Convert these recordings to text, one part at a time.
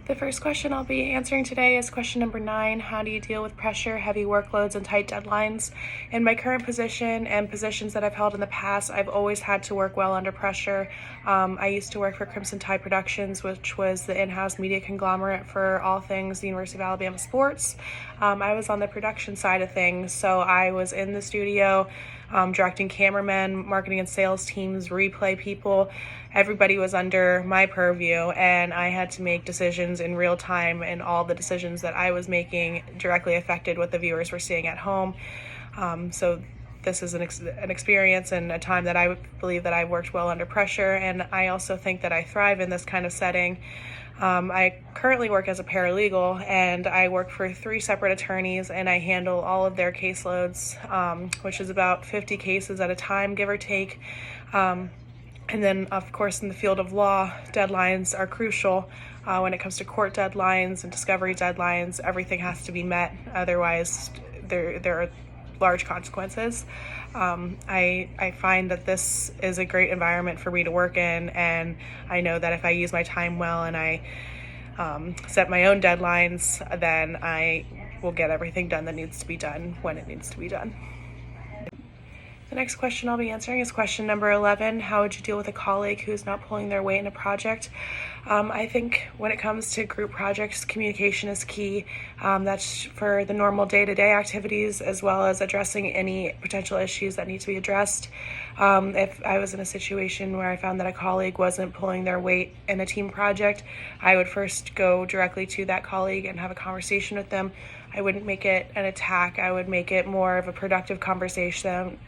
The first question I'll be answering today is question number 9. How do you deal with pressure, heavy workloads, and tight deadlines? In my current position and positions that I've held in the past, I've always had to work well under pressure. I used to work for Crimson Tide Productions, which was the in-house media conglomerate for all things the University of Alabama sports. I was on the production side of things, so I was in the studio, directing cameramen, marketing and sales teams, replay people. Everybody was under my purview, and I had to make decisions in real time, and all the decisions that I was making directly affected what the viewers were seeing at home. So this is an experience and a time that I believe that I worked well under pressure, and I also think that I thrive in this kind of setting. I currently work as a paralegal, and I work for 3 separate attorneys, and I handle all of their caseloads, which is about 50 cases at a time, give or take. And then, of course, in the field of law, deadlines are crucial. When it comes to court deadlines and discovery deadlines, everything has to be met. Otherwise, there are large consequences. I find that this is a great environment for me to work in, and I know that if I use my time well and I set my own deadlines, then I will get everything done that needs to be done when it needs to be done. The next question I'll be answering is question number 11. How would you deal with a colleague who is not pulling their weight in a project? I think when it comes to group projects, communication is key. That's for the normal day-to-day activities, as well as addressing any potential issues that need to be addressed. If I was in a situation where I found that a colleague wasn't pulling their weight in a team project, I would first go directly to that colleague and have a conversation with them. I wouldn't make it an attack. I would make it more of a productive conversation,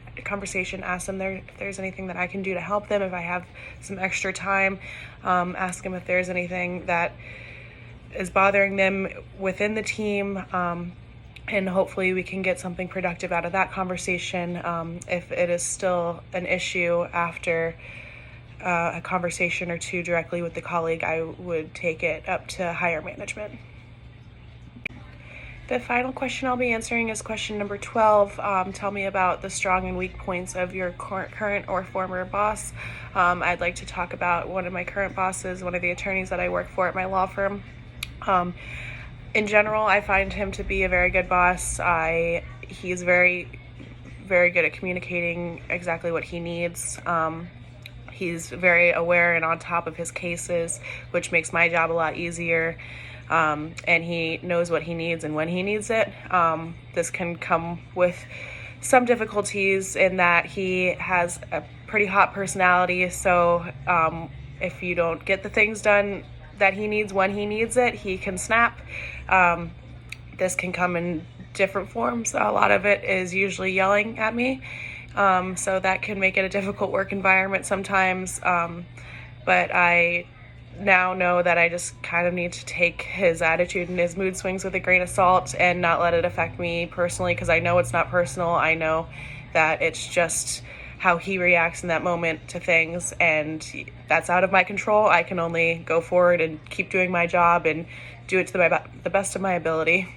ask them if there's anything that I can do to help them, if I have some extra time, ask them if there's anything that is bothering them within the team, and hopefully we can get something productive out of that conversation. If it is still an issue after a conversation or two directly with the colleague, I would take it up to higher management. The final question I'll be answering is question number 12. Tell me about the strong and weak points of your current or former boss. I'd like to talk about one of my current bosses, one of the attorneys that I work for at my law firm. In general, I find him to be a very good boss. He's very, very good at communicating exactly what he needs. He's very aware and on top of his cases, which makes my job a lot easier. And he knows what he needs and when he needs it. This can come with some difficulties in that he has a pretty hot personality, so if you don't get the things done that he needs when he needs it, he can snap. This can come in different forms. A lot of it is usually yelling at me, so that can make it a difficult work environment sometimes, but I now know that I just kind of need to take his attitude and his mood swings with a grain of salt and not let it affect me personally, because I know it's not personal. I know that it's just how he reacts in that moment to things, and that's out of my control. I can only go forward and keep doing my job and do it to the best of my ability.